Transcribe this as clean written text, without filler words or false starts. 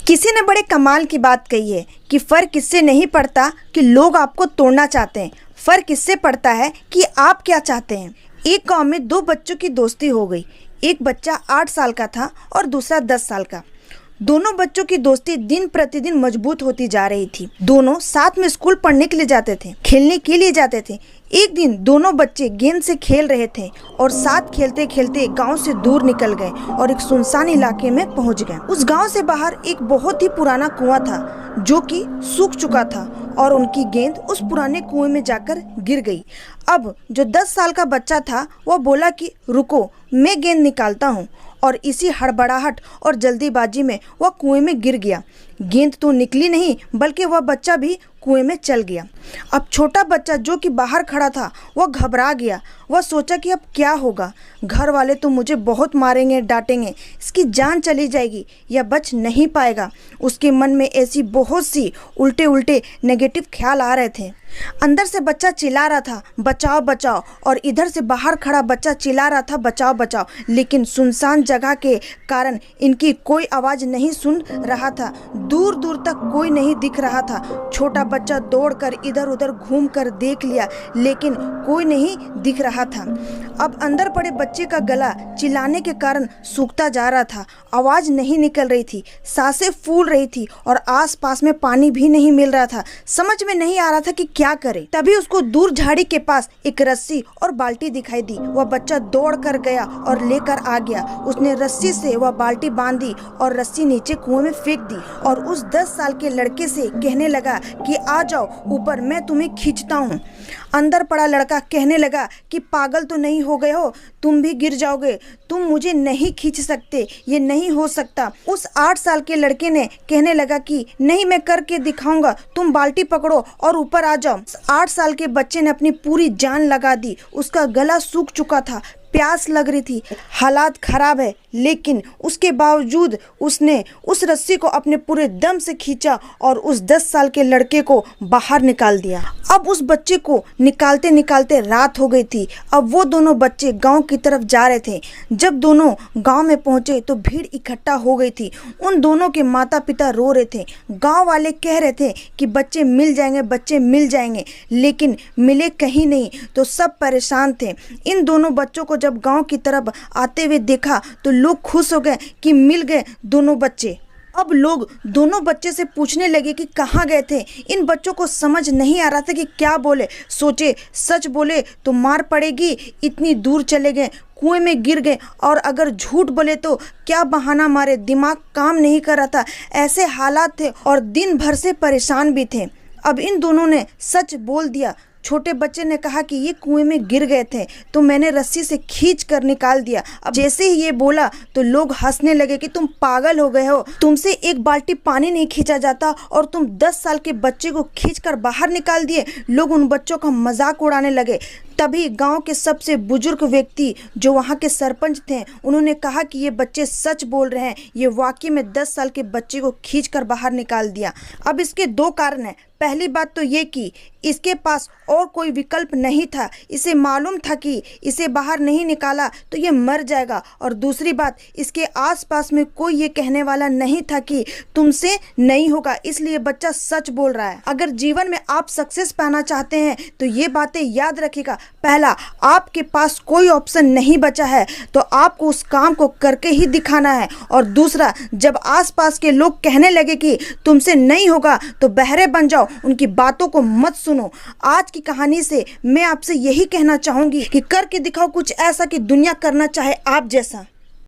किसी ने बड़े कमाल की बात कही है कि फ़र्क इससे नहीं पड़ता कि लोग आपको तोड़ना चाहते हैं, फ़र्क इससे पड़ता है कि आप क्या चाहते हैं। एक गांव में दो बच्चों की दोस्ती हो गई। एक बच्चा 8 साल का था और दूसरा 10 साल का। दोनों बच्चों की दोस्ती दिन प्रतिदिन मजबूत होती जा रही थी। दोनों साथ में स्कूल पढ़ने के लिए जाते थे, खेलने के लिए जाते थे। एक दिन दोनों बच्चे गेंद से खेल रहे थे और साथ खेलते खेलते गांव से दूर निकल गए और एक सुनसान इलाके में पहुंच गए। उस गांव से बाहर एक बहुत ही पुराना कुआं था जो कि सूख चुका था और उनकी गेंद उस पुराने कुएं में जाकर गिर गई। अब जो 10 साल का बच्चा था वह बोला कि रुको, मैं गेंद निकालता हूँ, और इसी हड़बड़ाहट और जल्दीबाजी में वह कुएं में गिर गया। गेंद तो निकली नहीं बल्कि वह बच्चा भी कुएं में चल गया। अब छोटा बच्चा जो कि बाहर खड़ा था वह घबरा गया। वह सोचा कि अब क्या होगा, घर वाले तो मुझे बहुत मारेंगे, डांटेंगे, इसकी जान चली जाएगी, यह बच नहीं पाएगा। उसके मन में ऐसी बहुत सी उल्टे उल्टे नेगेटिव ख्याल आ रहे थे। अंदर से बच्चा चिल्ला रहा था बचाओ बचाओ, और इधर से बाहर खड़ा बच्चा चिल्ला रहा था बचाओ बचाओ, लेकिन सुनसान जगह के कारण इनकी कोई आवाज़ नहीं सुन रहा था। दूर दूर तक कोई नहीं दिख रहा था। छोटा बच्चा दौड़कर इधर उधर घूम कर देख लिया लेकिन कोई नहीं दिख रहा था। अब अंदर पड़े बच्चे का गला चिल्लाने के कारण सूखता जा रहा था। आवाज़ नहीं निकल रही थी, सांसें फूल रही थी और आसपास में पानी भी नहीं मिल रहा था। समझ में नहीं आ रहा था कि क्या करे। तभी उसको दूर झाड़ी के पास एक रस्सी और बाल्टी दिखाई दी। वह बच्चा दौड़ कर गया और लेकर आ गया। उसने रस्सी से वह बाल्टी बांधी और रस्सी नीचे कुएं में फेंक दी और उस 10 साल के लड़के से कहने लगा कि आ जाओ ऊपर, मैं तुम्हें खींचता हूँ। अंदर पड़ा लड़का कहने लगा कि पागल तो नहीं हो गए हो, तुम भी गिर जाओगे, तुम मुझे नहीं खींच सकते, ये नहीं हो सकता। उस 8 साल के लड़के ने कहने लगा कि नहीं, मैं करके दिखाऊंगा, तुम बाल्टी पकड़ो और ऊपर आ जाओ। 8 साल के बच्चे ने अपनी पूरी जान लगा दी। उसका गला सूख चुका था, प्यास लग रही थी, हालात खराब है, लेकिन उसके बावजूद उसने उस रस्सी को अपने पूरे दम से खींचा और उस 10 साल के लड़के को बाहर निकाल दिया। अब उस बच्चे को निकालते निकालते रात हो गई थी। अब वो दोनों बच्चे गांव की तरफ जा रहे थे। जब दोनों गांव में पहुंचे तो भीड़ इकट्ठा हो गई थी। उन दोनों के माता पिता रो रहे थे। गांव वाले कह रहे थे कि बच्चे मिल जाएंगे, बच्चे मिल जाएंगे, लेकिन मिले कहीं नहीं। तो सब परेशान थे। इन दोनों बच्चों को जब गांव की तरफ आते हुए देखा तो लोग खुश हो गए कि मिल गए दोनों बच्चे। अब लोग दोनों बच्चे से पूछने लगे कि कहाँ गए थे। इन बच्चों को समझ नहीं आ रहा था कि क्या बोले। सोचे सच बोले तो मार पड़ेगी, इतनी दूर चले गए, कुएं में गिर गए, और अगर झूठ बोले तो क्या बहाना मारे, दिमाग काम नहीं कर रहा था। ऐसे हालात थे और दिन भर से परेशान भी थे। अब इन दोनों ने सच बोल दिया। छोटे बच्चे ने कहा कि ये कुएं में गिर गए थे तो मैंने रस्सी से खींच कर निकाल दिया। अब जैसे ही ये बोला तो लोग हंसने लगे कि तुम पागल हो गए हो, तुमसे एक बाल्टी पानी नहीं खींचा जाता और तुम 10 साल के बच्चे को खींचकर बाहर निकाल दिए। लोग उन बच्चों का मजाक उड़ाने लगे। तभी गांव के सबसे बुजुर्ग व्यक्ति जो वहां के सरपंच थे, उन्होंने कहा कि ये बच्चे सच बोल रहे हैं, ये वाकई में 10 साल के बच्चे को खींचकर बाहर निकाल दिया। अब इसके 2 कारण हैं। पहली बात तो ये कि इसके पास और कोई विकल्प नहीं था, इसे मालूम था कि इसे बाहर नहीं निकाला तो ये मर जाएगा, और दूसरी बात, इसके आसपास में कोई ये कहने वाला नहीं था कि तुमसे नहीं होगा, इसलिए बच्चा सच बोल रहा है। अगर जीवन में आप सक्सेस पाना चाहते हैं तो ये बातें याद रखिएगा। पहला, आपके पास कोई ऑप्शन नहीं बचा है तो आपको उस काम को करके ही दिखाना है, और दूसरा, जब आसपास के लोग कहने लगे कि तुमसे नहीं होगा तो बहरे बन जाओ, उनकी बातों को मत सुनो। आज की कहानी से मैं आपसे यही कहना चाहूंगी कि करके दिखाओ कुछ ऐसा कि दुनिया करना चाहे आप जैसा।